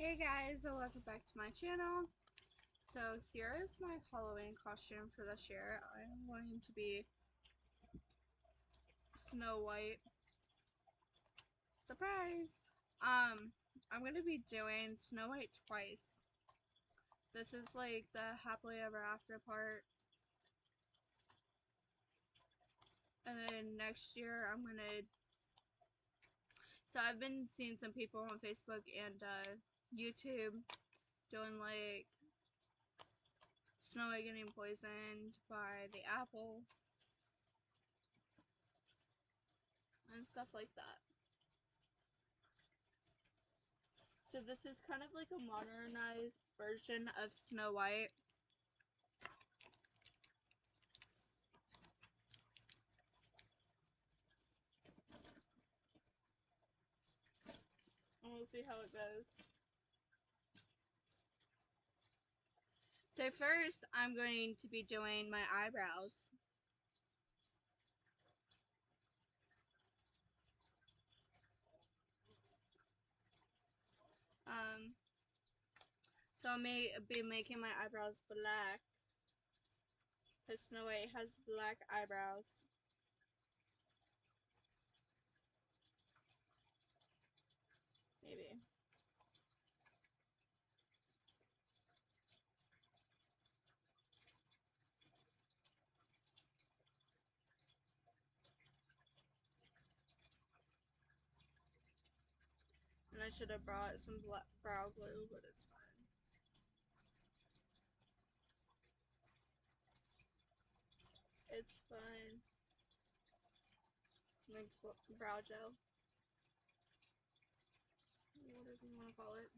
Hey guys, and welcome back to my channel. So here is my Halloween costume for this year. I'm going to be Snow White. Surprise! I'm going to be doing Snow White twice. This is like the happily ever after part. And then next year I'm going to... So I've been seeing some people on Facebook and YouTube doing like Snow White getting poisoned by the apple and stuff like that. So this is kind of like a modernized version of Snow White. And we'll see how it goes. So first, I'm going to be doing my eyebrows. Um, so I may be making my eyebrows black, because Snow White has black eyebrows. Maybe. And I should have brought some brow glue, but it's fine. It's fine. Like brow gel. Whatever you want to call it.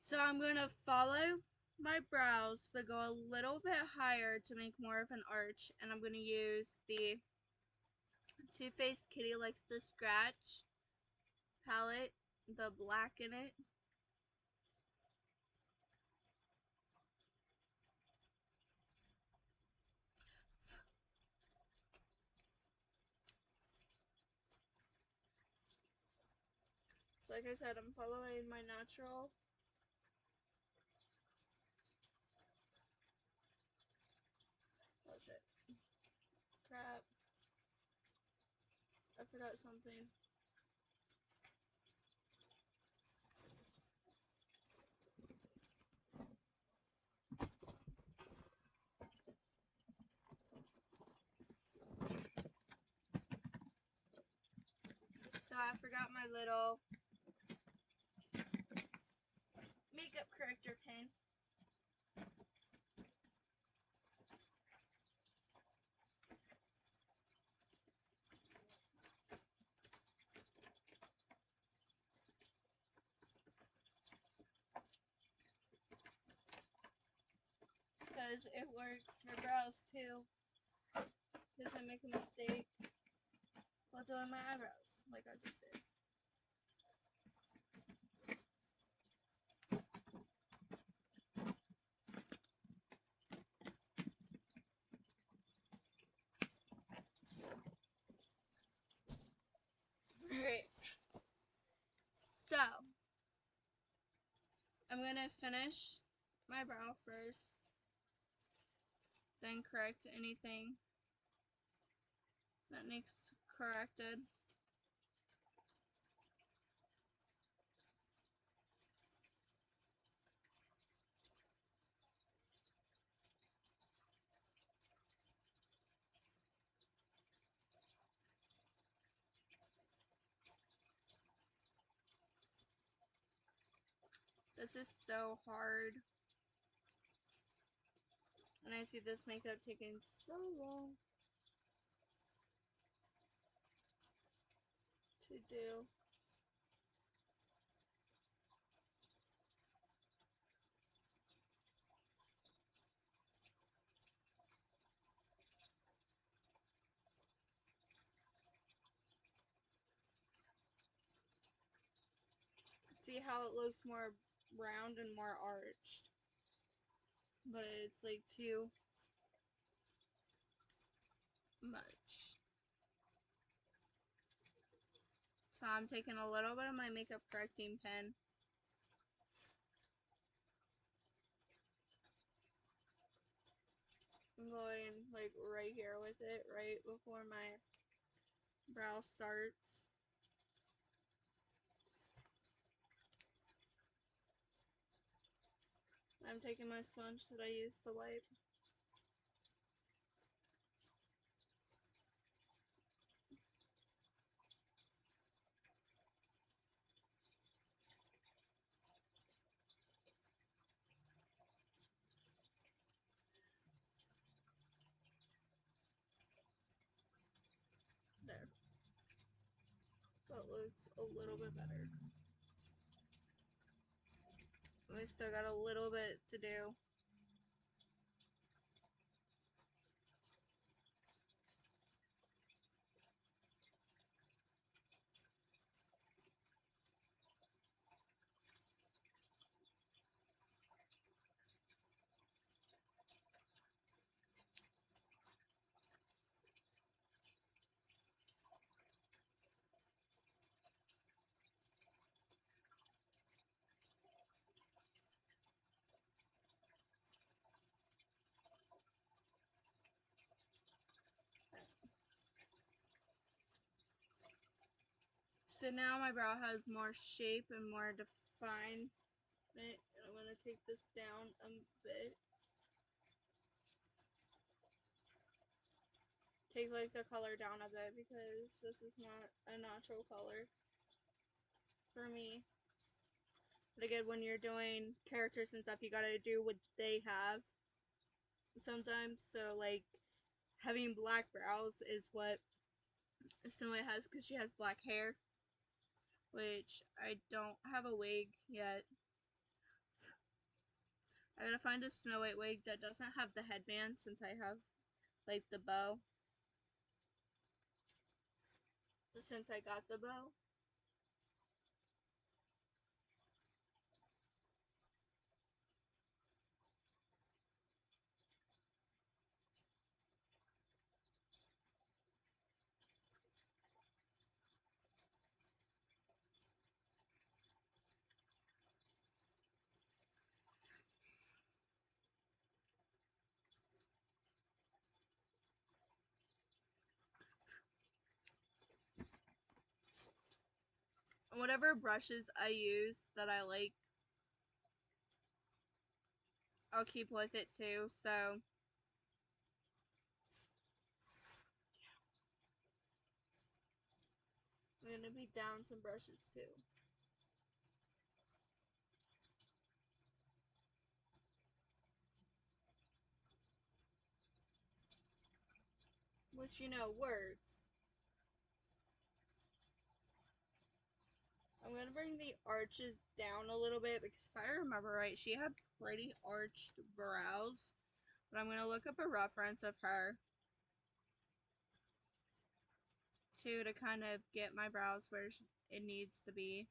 So I'm going to follow my brows, but go a little bit higher to make more of an arch. And I'm going to use the Too Faced Kitty Likes to Scratch palette, the black in it. So like I said, I'm following my natural. Oh shit. Crap. I forgot something. So I forgot my little makeup corrector pen. Because it works for brows too. Because I make a mistake while doing my eyebrows, like I just did. Alright. So, I'm going to finish my brow first. Then correct anything that needs corrected. This is so hard. And I see this makeup taking so long to do. See how it looks more round and more arched. But it's like too much. So I'm taking a little bit of my makeup correcting pen. I'm going like right here with it, right before my brow starts. I'm taking my sponge that I used to wipe. There. That looks a little bit better. We still got a little bit to do. So now my brow has more shape and more defined. I'm going to take this down a bit. Take like the color down a bit because this is not a natural color for me. But again, when you're doing characters and stuff, you gotta do what they have sometimes. So like having black brows is what Snow White has because she has black hair, which I don't have a wig yet. I gotta find a Snow White wig that doesn't have the headband since I have like the bow. Since I got the bow. Whatever brushes I use that I like, I'll keep with it too. So I'm gonna beat down some brushes too. Which, you know, works. I'm going to bring the arches down a little bit because if I remember right, she had pretty arched brows. But I'm going to look up a reference of her too to kind of get my brows where it needs to be.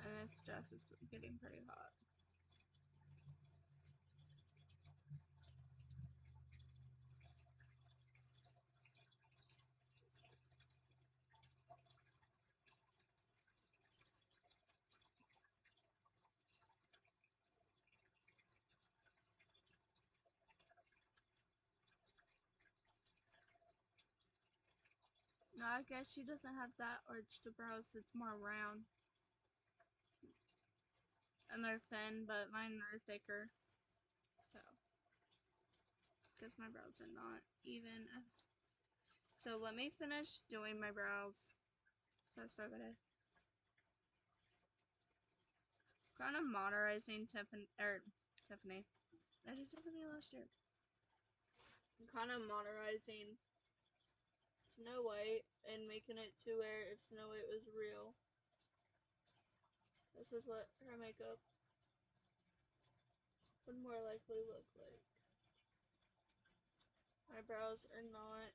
And this dress is getting pretty hot. No, I guess she doesn't have that arched brows. It's more round. And they're thin, but mine are thicker. So, because my brows are not even. So let me finish doing my brows. So I still gotta. Kind of modernizing Tiffany. I did Tiffany last year. I'm kind of modernizing Snow White and making it to where if Snow White was real, this is what her makeup would more likely look like. My brows are not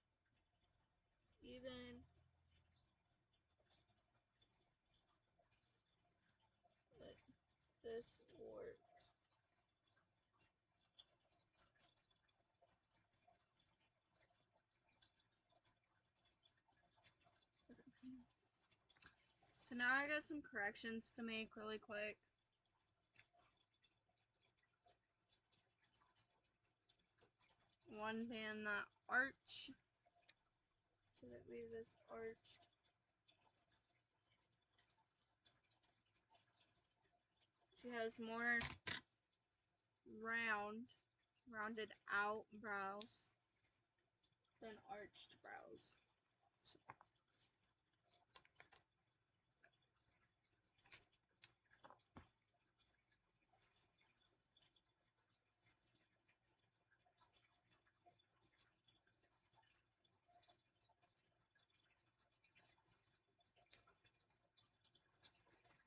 even, but this works. So now I got some corrections to make really quick. One being that arch. Should it be this arched? She has more rounded out brows than arched brows.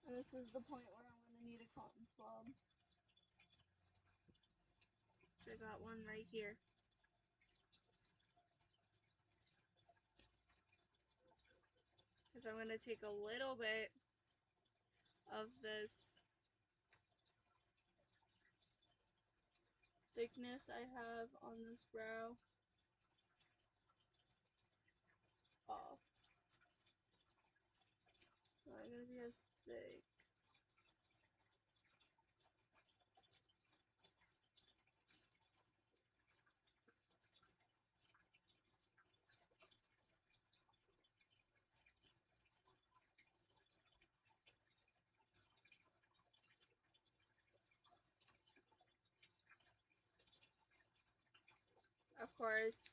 And this is the point where I'm going to need a cotton swab. I got one right here. Because I'm going to take a little bit of this thickness I have on this brow off. It's not going to be as thick. Of course,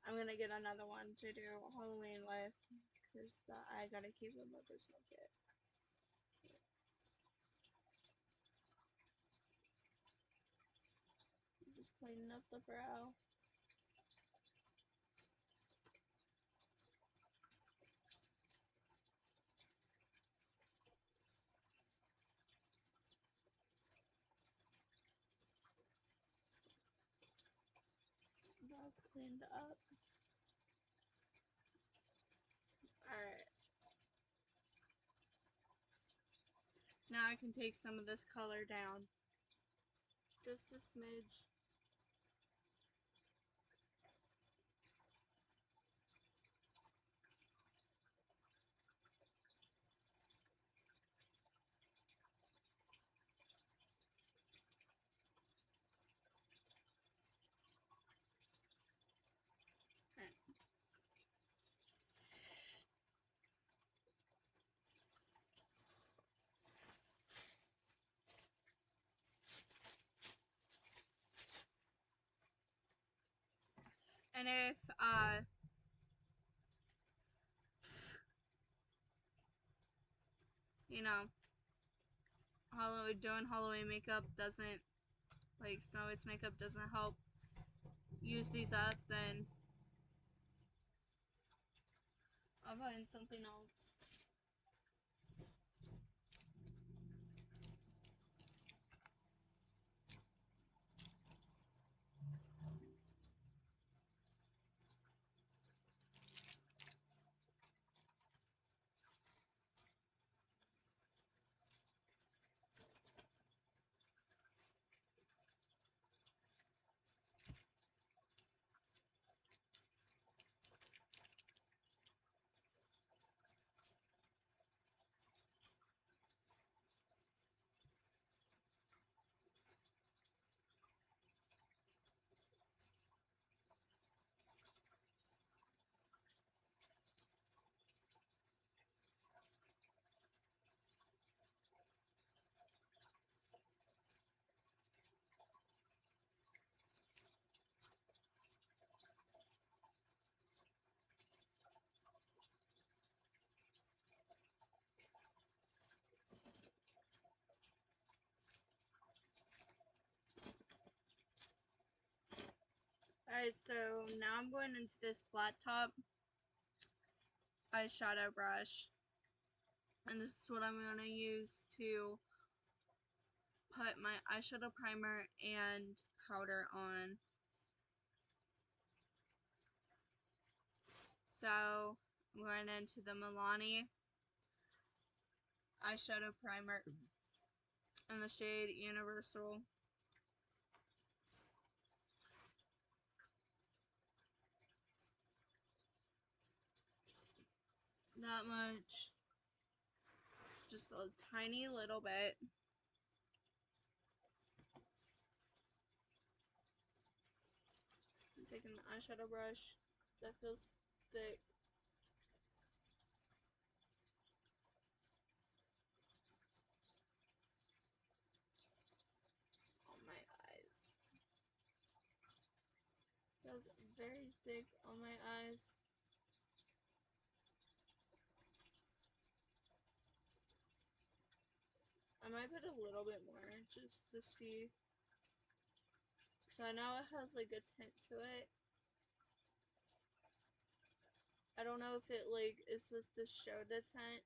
I'm going to get another one to do Halloween with. Because I got to keep them up as no kit. Just cleaning up the brow. Brow cleaned up. Alright. Now I can take some of this color down. Just a smidge. Okay. And if, you know, doing Halloween makeup doesn't, like Snow White's makeup doesn't help use these up, then I'll find something else. Alright, so now I'm going into this flat top eyeshadow brush. And this is what I'm going to use to put my eyeshadow primer and powder on. So I'm going into the Milani eyeshadow primer in the shade Universal. That much. Just a tiny little bit. I'm taking the eyeshadow brush that feels thick. On my eyes. Feels very thick on my eyes. I might put a little bit more just to see. So I know it has like a tint to it. I don't know if it like is supposed to show the tint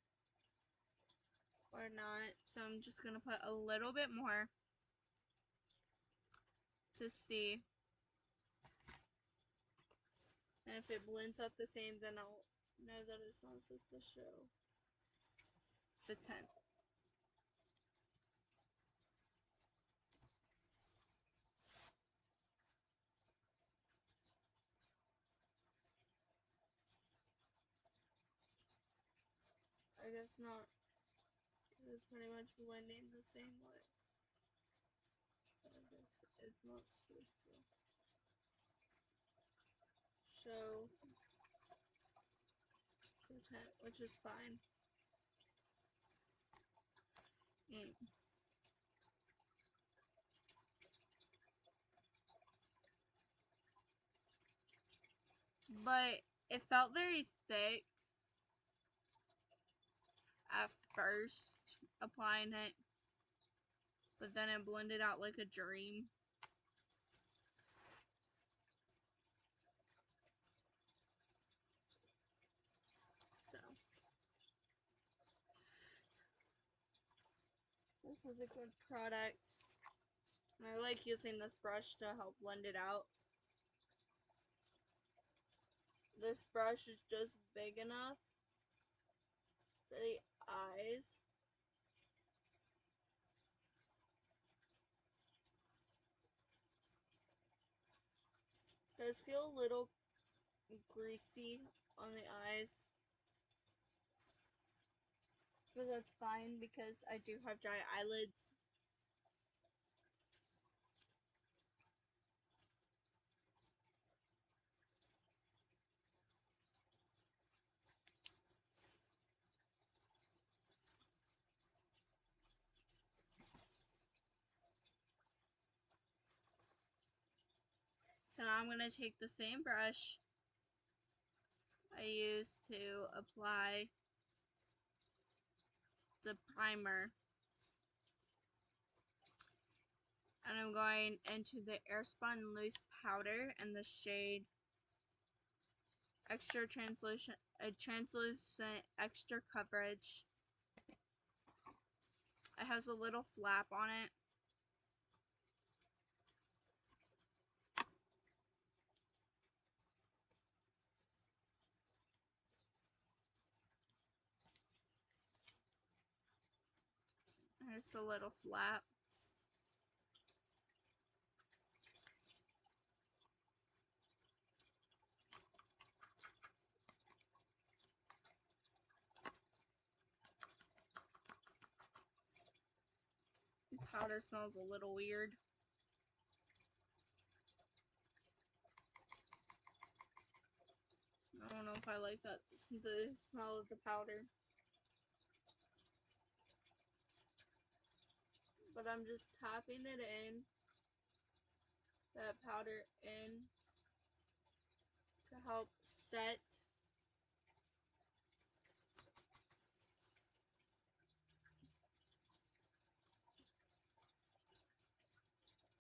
or not. So I'm just gonna put a little bit more to see. And if it blends up the same, then I'll know that it's not supposed to show the tint. I guess not, because it's pretty much blending the same way. But I guess it's not supposed to show the tint, which is fine. But it felt very thick at first applying it, but then it blended out like a dream. So this is a good product. And I like using this brush to help blend it out. This brush is just big enough for the eyes. It does feel a little greasy on the eyes. But that's fine because I do have dry eyelids. So now I'm going to take the same brush I used to apply the primer, and I'm going into the Airspun Loose Powder in the shade Extra Translucent, Extra Coverage. It has a little flap on it. There's a little flap. The powder smells a little weird. I don't know if I like that, the smell of the powder. But I'm just tapping it in, that powder in, to help set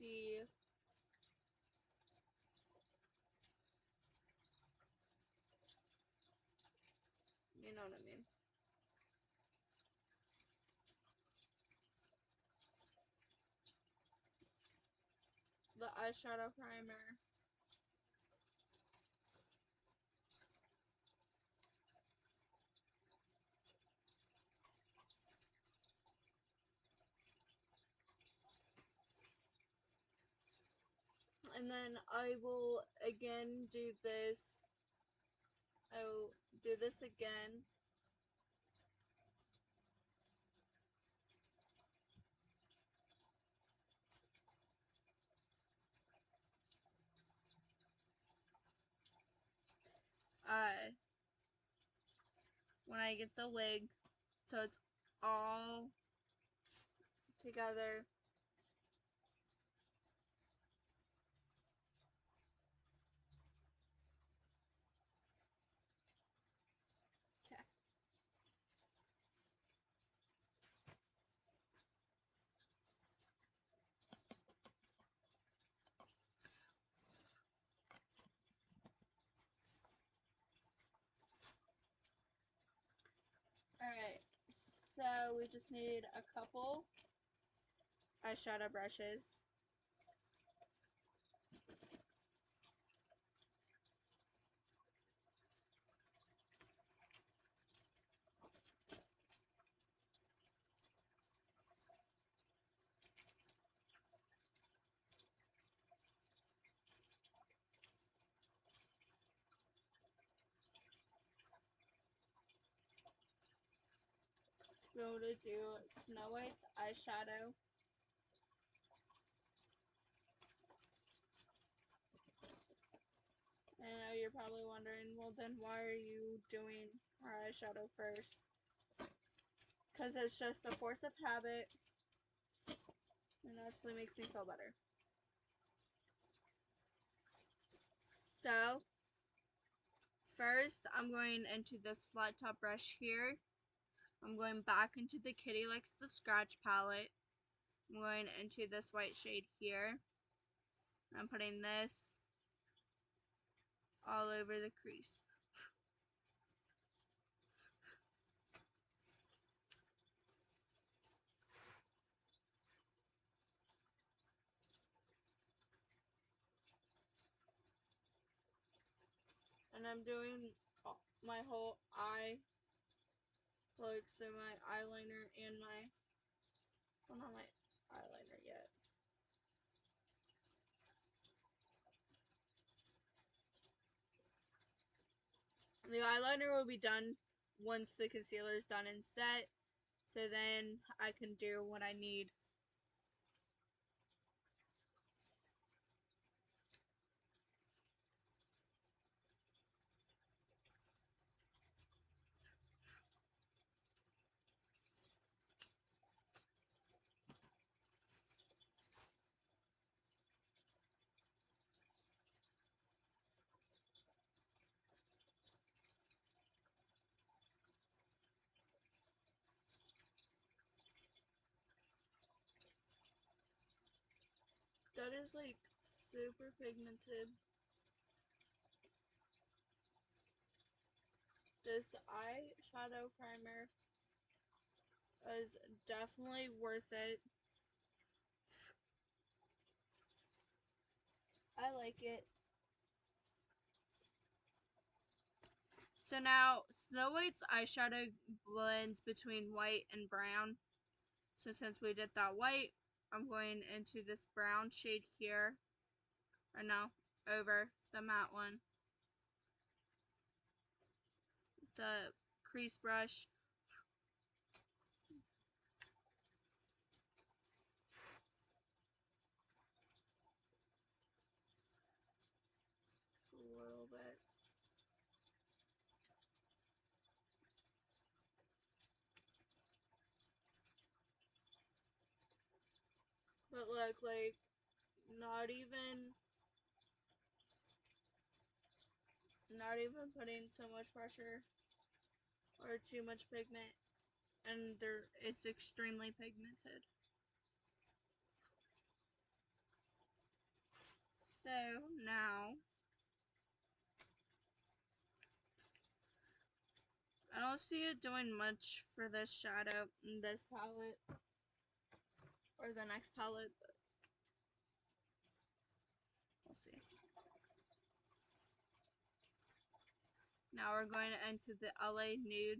the eyeshadow primer. And then I will again do this. I will do this again. When I get the wig, so it's all together. Okay. Alright, so we just need a couple eyeshadow brushes. To be able to do Snow White's eyeshadow. I know you're probably wondering, well then why are you doing our eyeshadow first? Because it's just a force of habit and it actually makes me feel better. So, first I'm going into this flat top brush here. I'm going back into the Kitty Likes to Scratch palette. I'm going into this white shade here. I'm putting this all over the crease. And I'm doing my whole eye, like, so my eyeliner and my, well, not my eyeliner yet. The eyeliner will be done once the concealer is done and set, so then I can do what I need. That is like super pigmented. This eyeshadow primer is definitely worth it. I like it. So now, Snow White's eyeshadow blends between white and brown. So since we did that white, I'm going into this brown shade here. Or no, over the matte one. The crease brush. Just a little bit. But look, like, not even putting so much pressure or too much pigment, and it's extremely pigmented. So now I don't see it doing much for this shadow in this palette or the next palette, but Now we're going into the LA Nude.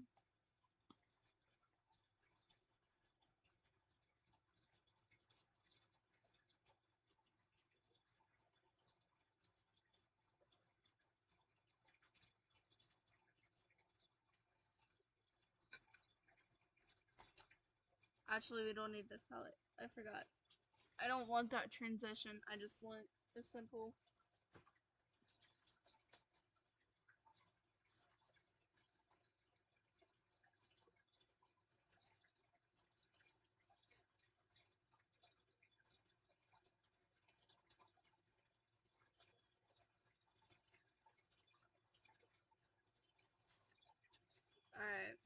Actually, we don't need this palette. I forgot. I don't want that transition. I just want a simple. Alright.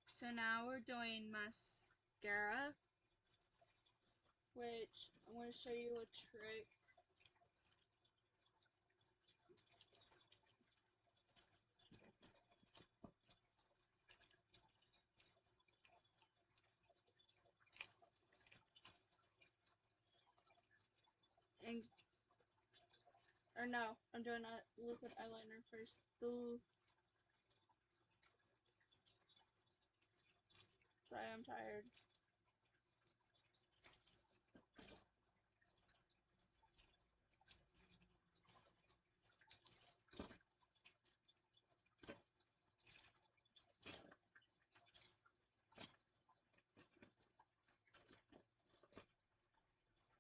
So now we're doing mascara, which I'm going to show you a trick. And, or no, I'm doing a liquid eyeliner first. Ooh. Sorry, I'm tired.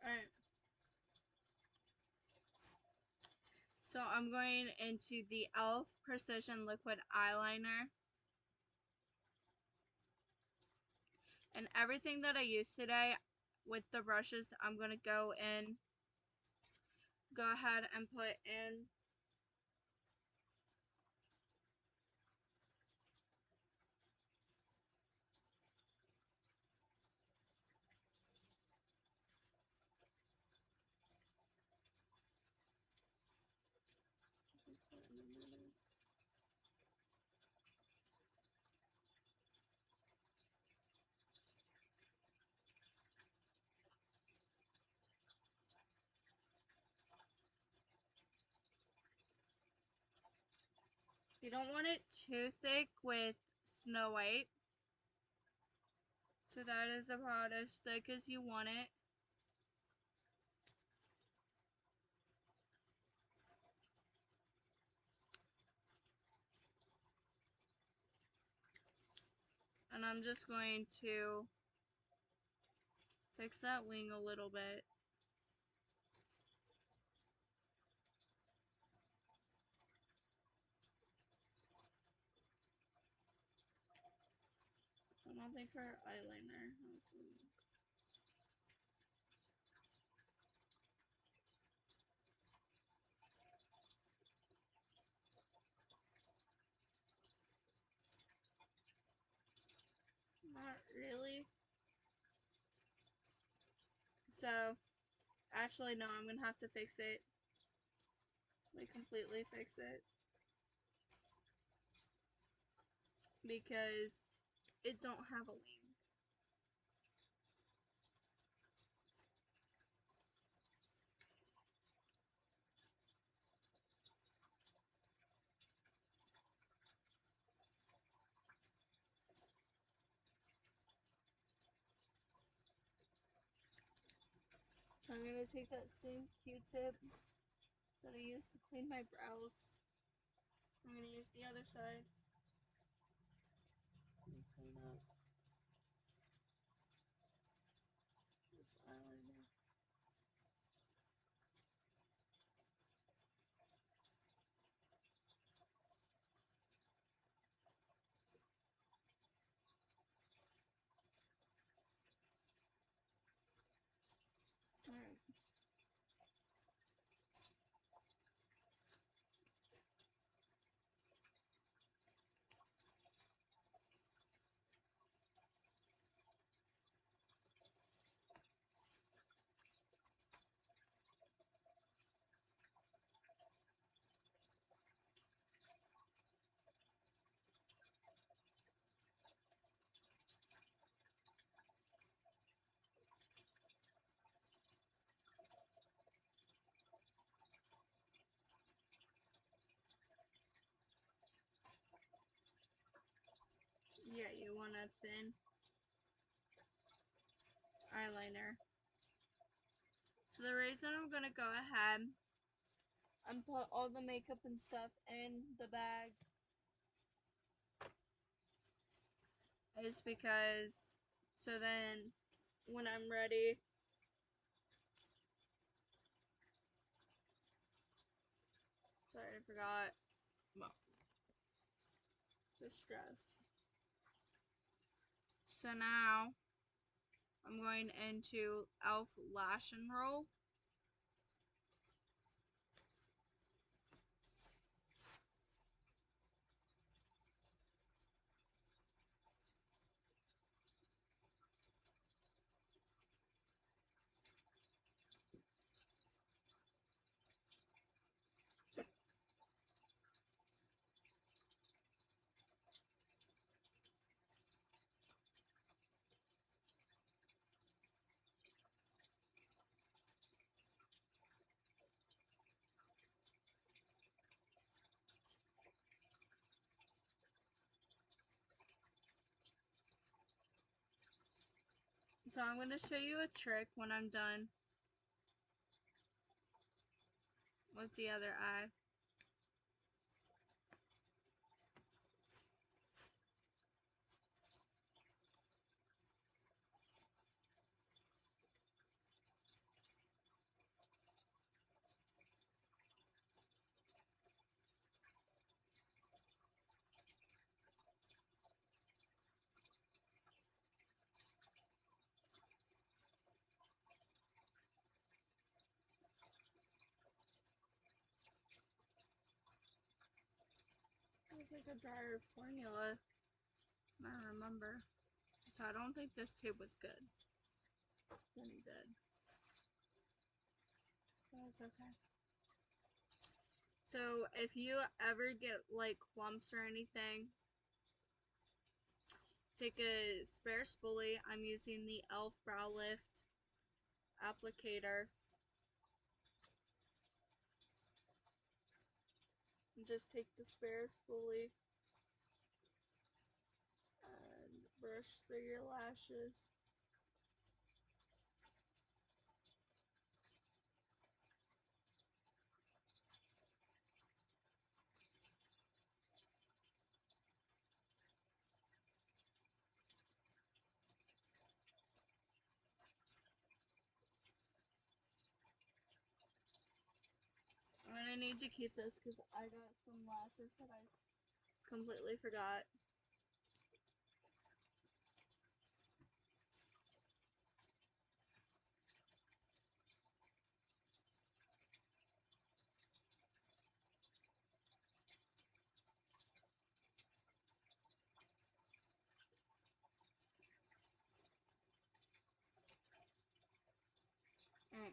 Alright. So I'm going into the e.l.f. Precision Liquid Eyeliner. And everything that I used today with the brushes, I'm going to go ahead and put in. You don't want it too thick with Snow White. So that is about as thick as you want it. And I'm just going to fix that wing a little bit. I don't think her eyeliner has a wing. Not really. So, actually, no, I'm gonna have to fix it. Like, completely fix it. Because it don't have a wing. So I'm gonna take that same Q-tip that I used to clean my brows. I'm gonna use the other side. And clean up this eyeliner. Alright. want a thin eyeliner. So the reason I'm going to go ahead and put all the makeup and stuff in the bag is because so then when I'm ready, sorry I forgot the stress. So now I'm going into e.l.f. Lash and Roll. So I'm going to show you a trick when I'm done with the other eye. It's like a drier formula, I remember. So I don't think this tube was good. Then he did. But it's okay. So if you ever get like clumps or anything, take a spare spoolie. I'm using the e.l.f. Brow Lift applicator. And just take the spare spoolie and brush through your lashes. I'm gonna need to keep this because I got some lashes that I completely forgot. Mm.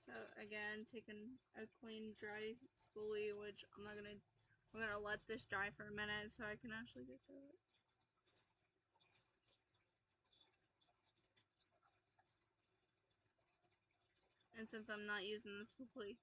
So again, taking a clean, dry spoolie, which I'm gonna let this dry for a minute so I can actually get to it. And since I'm not using the spoolie,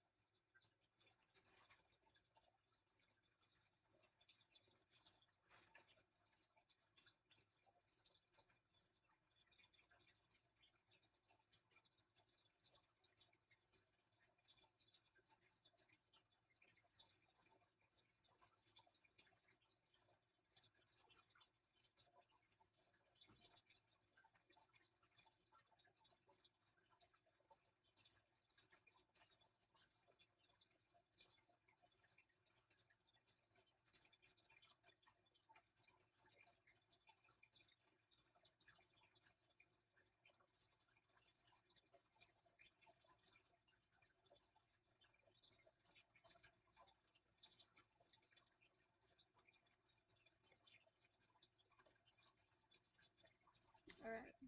alright.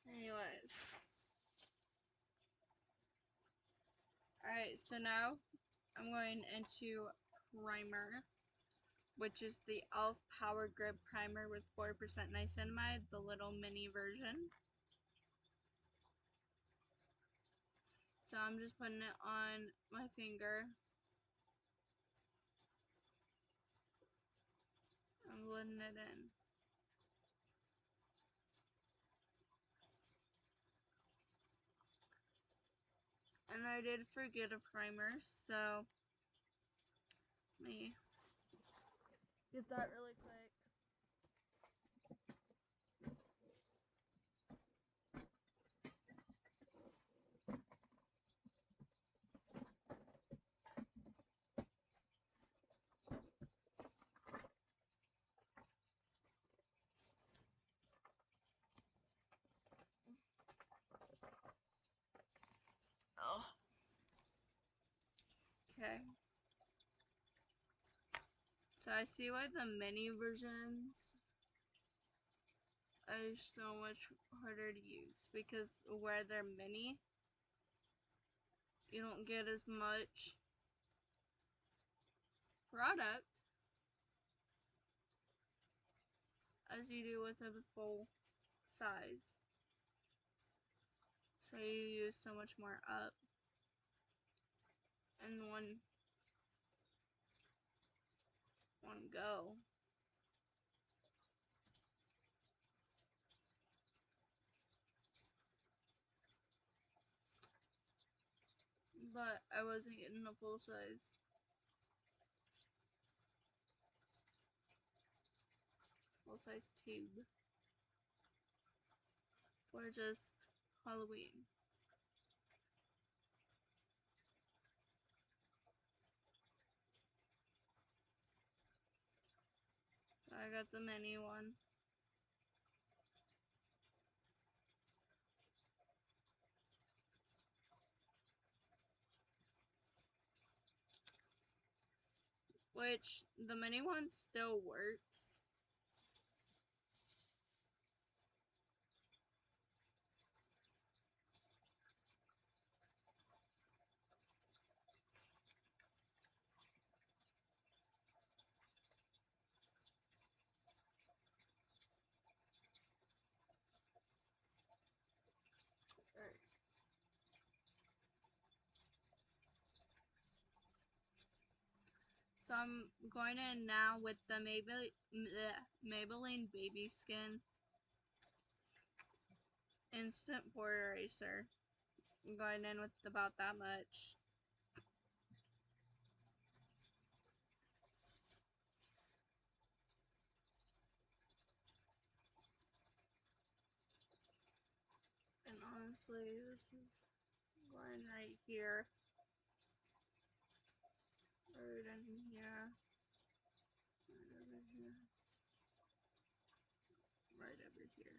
Anyways. Alright, so now I'm going into primer, which is the e.l.f. Power Grip Primer with 4% niacinamide, the little mini version. So I'm just putting it on my finger blending it in. And I did forget a primer, so let me get that really quick. Oh. Okay. So I see why the mini versions are so much harder to use, because where they're mini, you don't get as much product as you do with a full size. So you use so much more up in one go. But I wasn't getting a full size tube for just Halloween. So I got the mini one. Which the mini one still works. So I'm going in now with the Maybelline Baby Skin Instant Pore Eraser. I'm going in with about that much. And honestly, this is going right here. Right in here. Right over here. Right over here.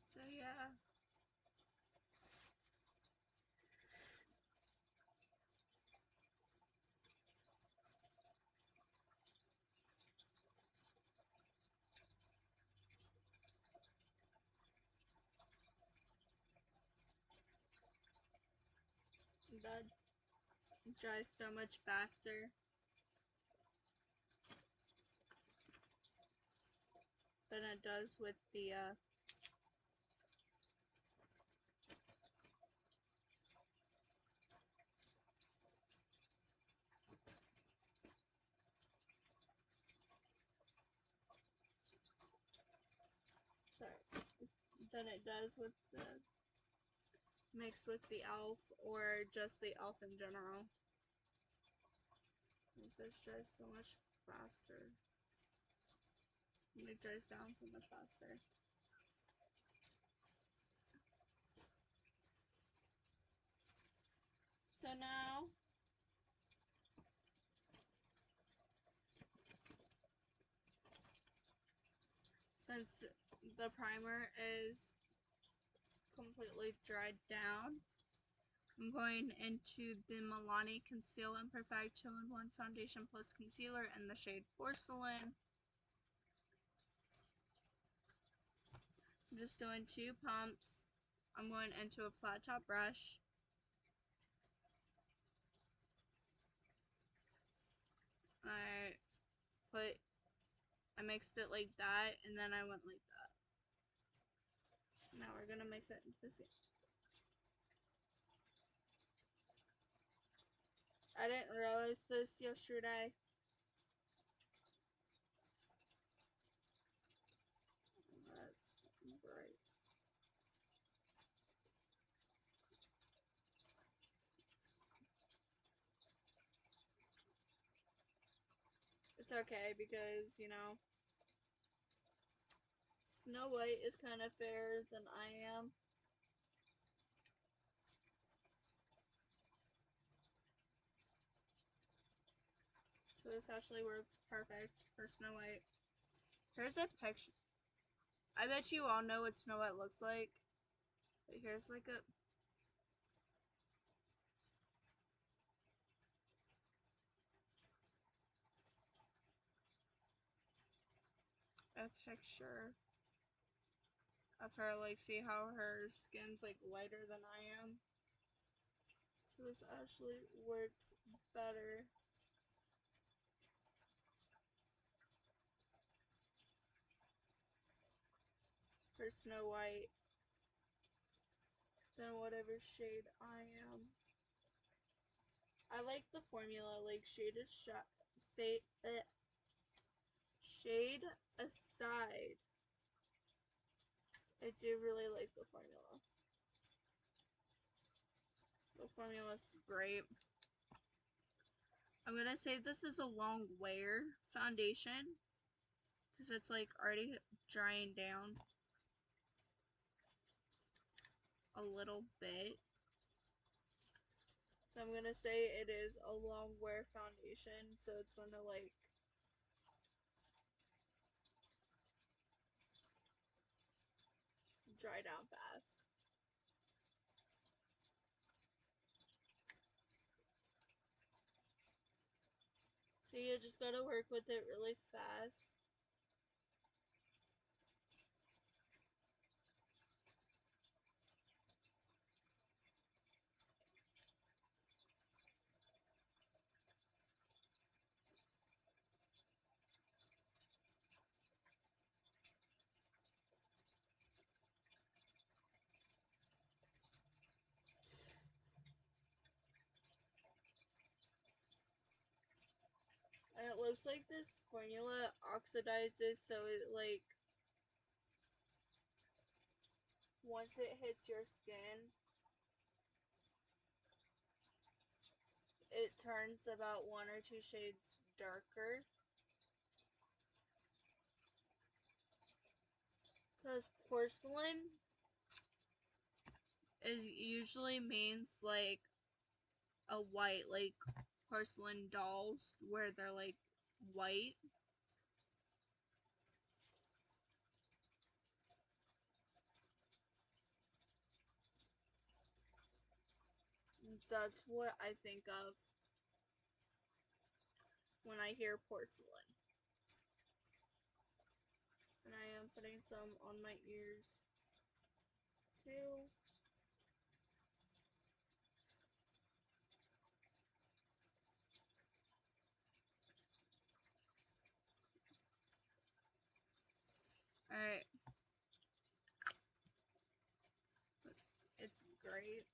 So yeah. That dries so much faster than it does with the sorry, than it does with the mixed with the elf or just the elf in general. This dries so much faster. It dries down so much faster. So now since the primer is completely dried down, I'm going into the Milani Conceal and Perfect 2-in-1 Foundation Plus Concealer in the shade Porcelain. I'm just doing 2 pumps. I'm going into a flat top brush. mixed it like that, and then I went like that. Now we're gonna mix it into the same. I didn't realize this yesterday. That's bright. It's okay because, you know, Snow White is kind of fairer than I am. So this actually works perfect for Snow White. Here's a picture. I bet you all know what Snow White looks like. But here's like a picture of her, like, see how her skin's like lighter than I am. So this actually works better. For Snow White than whatever shade I am. I like the formula, like shade aside. I do really like the formula. The formula's great. I'm gonna say this is a long wear foundation because it's like already drying down a little bit. So I'm gonna say it is a long wear foundation, so it's gonna like dry down fast. So you just gotta work with it really fast. And it looks like this formula oxidizes, so it like once it hits your skin, it turns about 1 or 2 shades darker. Because porcelain is usually means like a white, like porcelain dolls where they're like white. That's what I think of when I hear porcelain. And I am putting some on my ears too. Alright. It's great.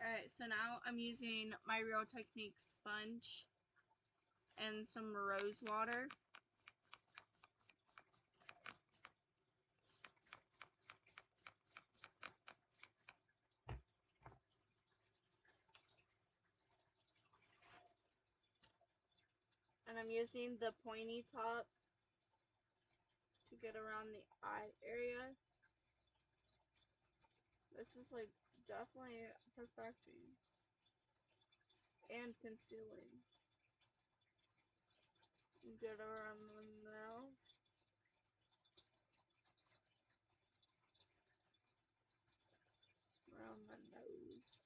Alright, so now I'm using my Real Technique sponge and some rose water. And I'm using the pointy top to get around the eye area. This is like definitely perfecting and concealing. Get around the mouth. Around the nose.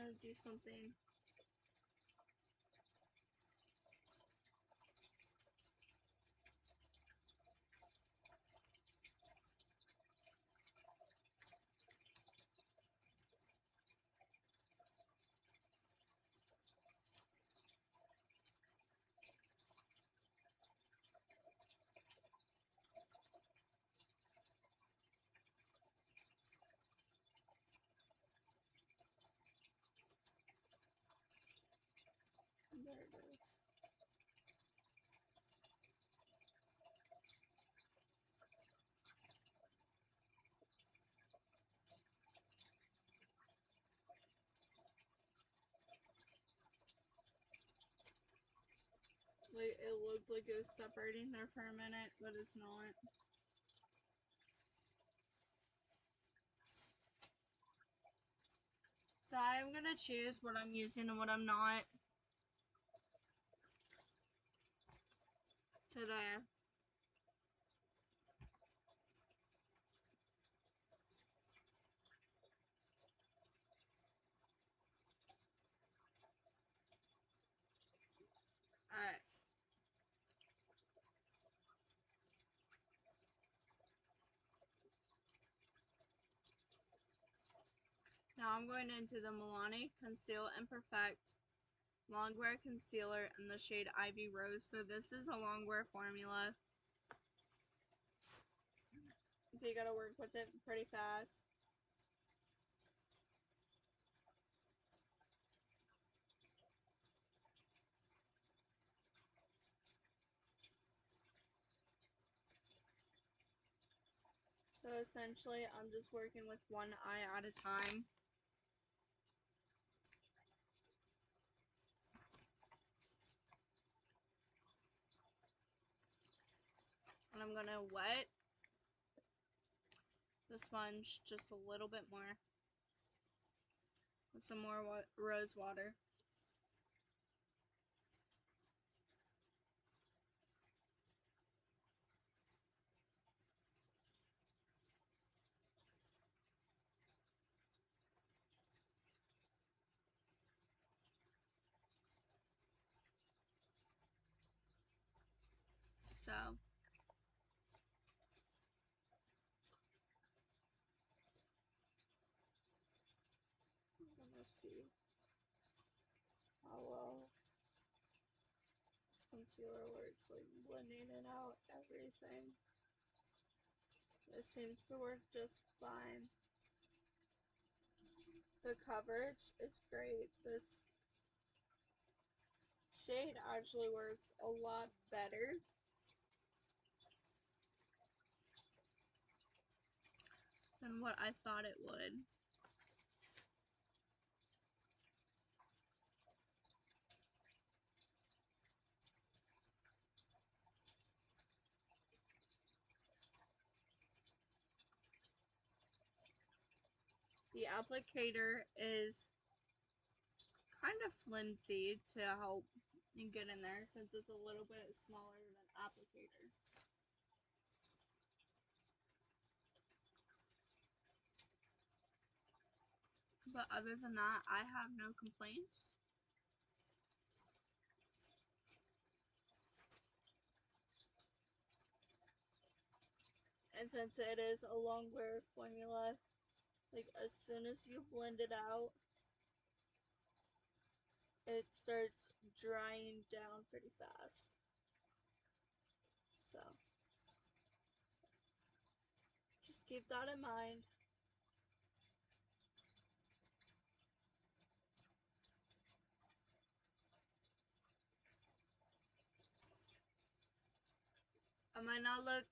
gonna do something. There it is. Like, it looked like it was separating there for a minute, but it's not. So I'm gonna choose what I'm using and what I'm not today. Alright. Now I'm going into the Milani Conceal and Perfect Longwear Concealer in the shade Ivy Rose. So this is a longwear formula. So you gotta work with it pretty fast. So essentially, I'm just working with one eye at a time. And I'm gonna wet the sponge just a little bit more with some more rose water. So I'm gonna see how well concealer works, like blending it out, everything. This seems to work just fine. The coverage is great. This shade actually works a lot better than what I thought it would. The applicator is kind of flimsy to help and get in there since it's a little bit smaller than applicator. But other than that, I have no complaints. And since it is a longwear formula, like as soon as you blend it out, it starts drying down pretty fast. So just keep that in mind. I might not look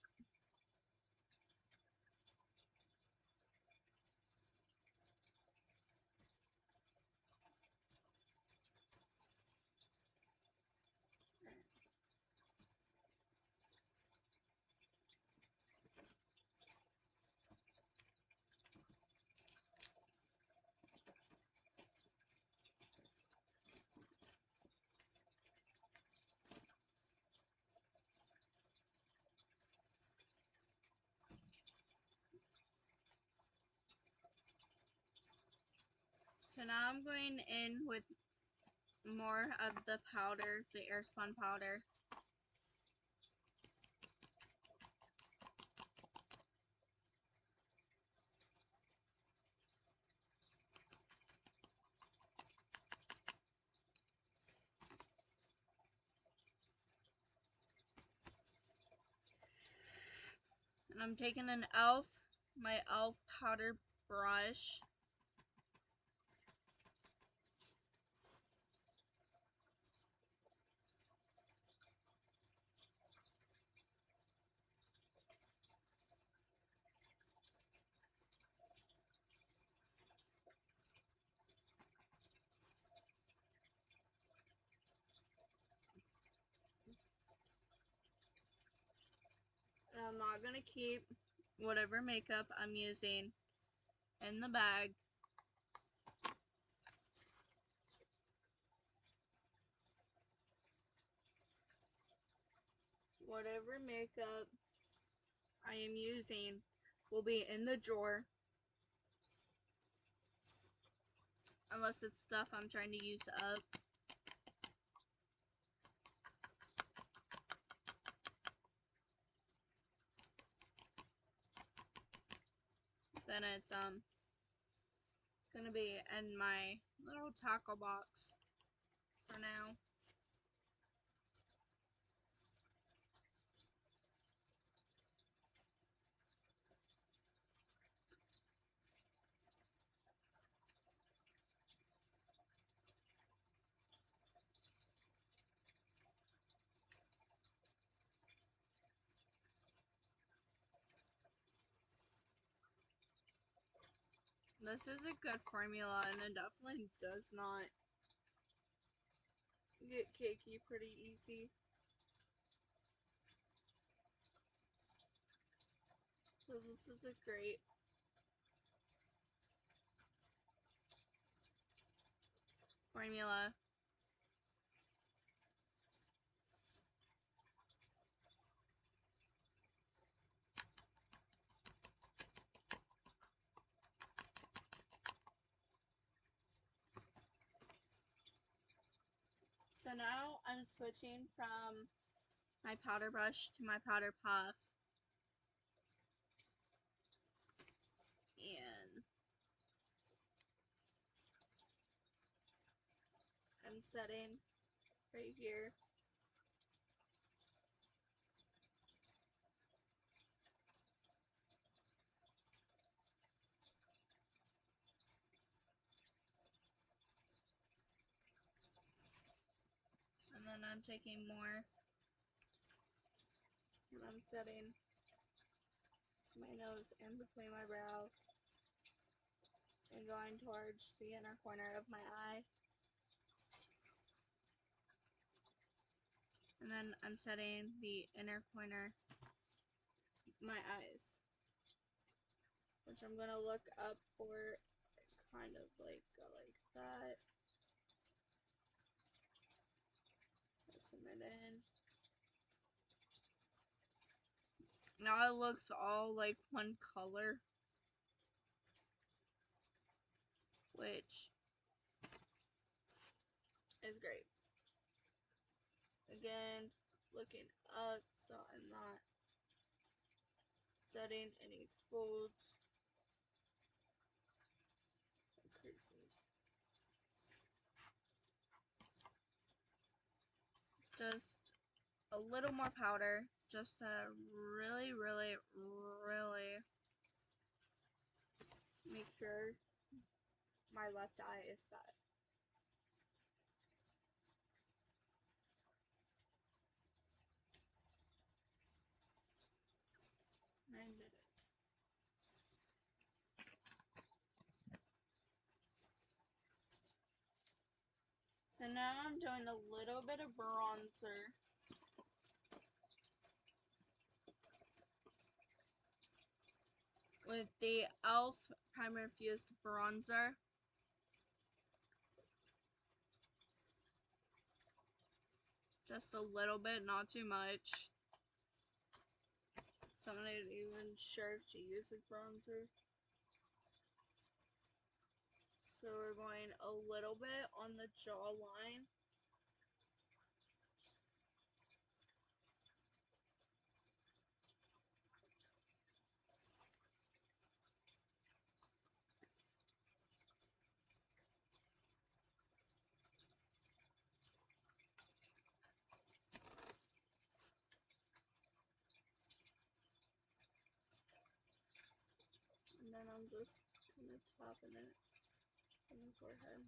So now I'm going in with more of the powder, the airspun powder. And I'm taking my e.l.f. powder brush. And I'm not going to keep whatever makeup I'm using in the bag. Whatever makeup I am using will be in the drawer. Unless it's stuff I'm trying to use up. Then it's gonna be in my little tackle box for now. This is a good formula, and it definitely does not get cakey pretty easy. So this is a great formula. So now I'm switching from my powder brush to my powder puff. And I'm setting right here. And then I'm taking more and I'm setting my nose in between my brows and going towards the inner corner of my eye. And then I'm setting the inner corner of my eyes, which I'm going to look up for, kind of like go like that. Pressing it in. Now it looks all like one color, which is great. Again, looking up so I'm not setting any folds or creases. Just a little more powder, just to really, really, really make sure my left eye is set. And it is. So now I'm doing a little bit of bronzer. With the e.l.f. Primer Fused Bronzer. Just a little bit, not too much. So I'm not even sure if she uses bronzer. So we're going a little bit on the jawline. And then I'm just kind of tapping it on the forehead.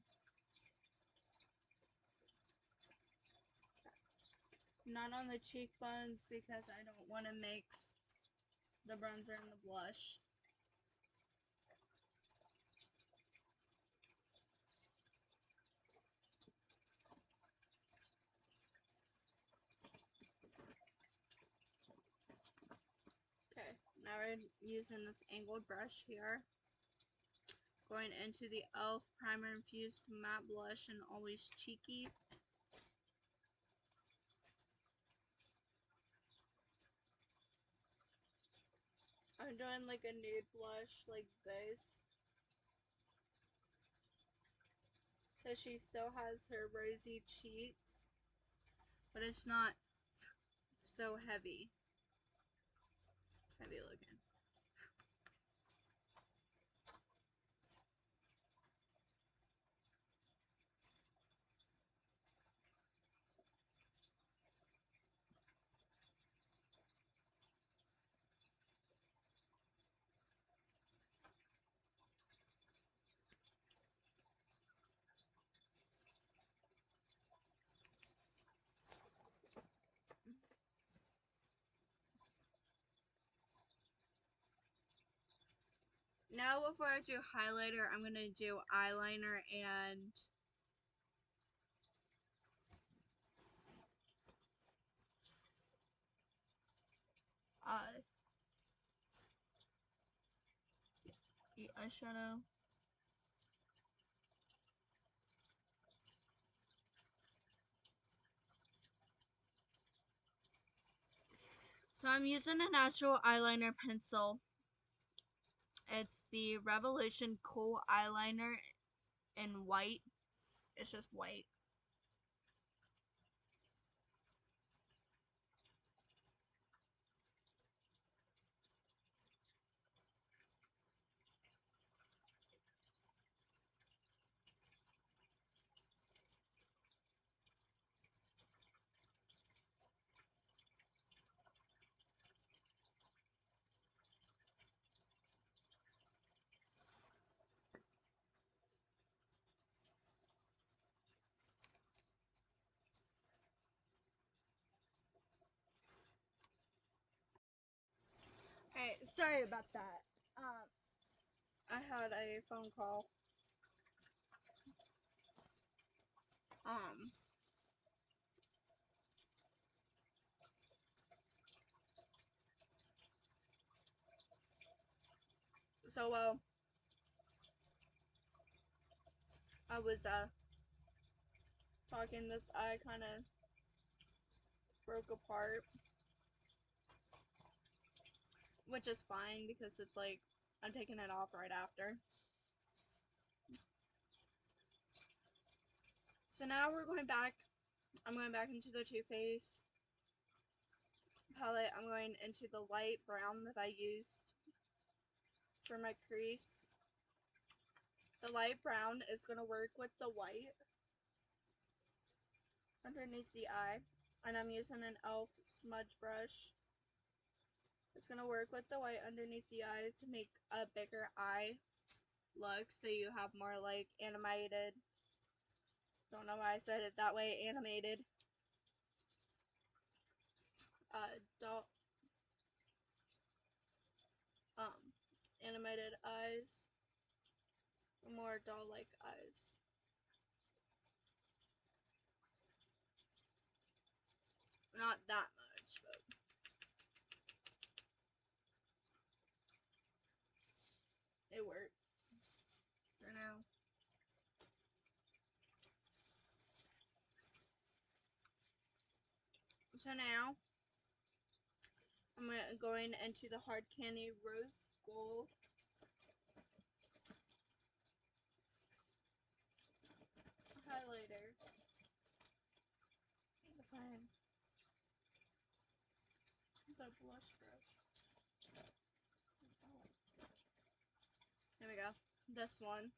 Not on the cheekbones because I don't want to mix the bronzer and the blush. Okay, now we're using this angled brush here. Going into the e.l.f. Primer Infused Matte Blush and Always Cheeky. I'm doing like a nude blush like this. So she still has her rosy cheeks, but it's not so heavy looking. Now before I do highlighter, I'm going to do eyeliner and eyeshadow. So I'm using a natural eyeliner pencil. It's the Revolution Cool Eyeliner in white. It's just white. Hey, sorry about that. I had a phone call. Um, so I was talking. This eye kind of broke apart, which is fine because it's like I'm taking it off right after. So now we're going back. I'm going back into the Too Faced palette. I'm going into the light brown that I used for my crease. The light brown is going to work with the white underneath the eye. And I'm using an e.l.f. smudge brush. It's going to work with the white underneath the eye to make a bigger eye look, so you have more like animated. Don't know why I said it that way, animated doll animated eyes, more doll-like eyes. Not that much, but it works for now. So now I'm going into the Hard Candy Rose Gold. highlighter. Trying to find the blush brush. There we go. This one.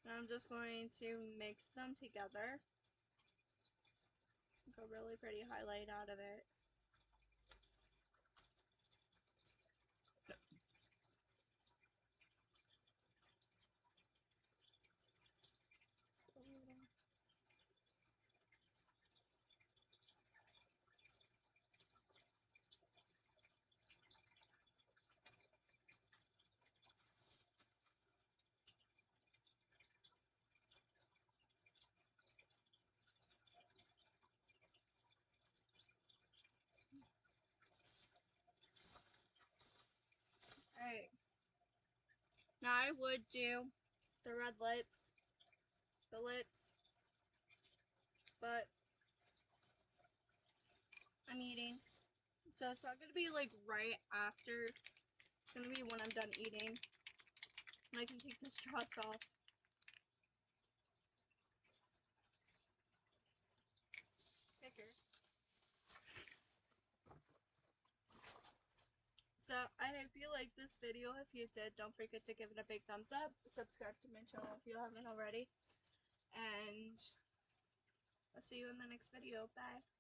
And I'm just going to mix them together. Make a really pretty highlight out of it. Alright. Now I would do the red lips, the lips, but I'm eating. So it's not going to be like right after. It's going to be when I'm done eating. And I can take the straws off. Picker. So I hope you liked this video. If you did, don't forget to give it a big thumbs up. Subscribe to my channel if you haven't already. And I'll see you in the next video. Bye.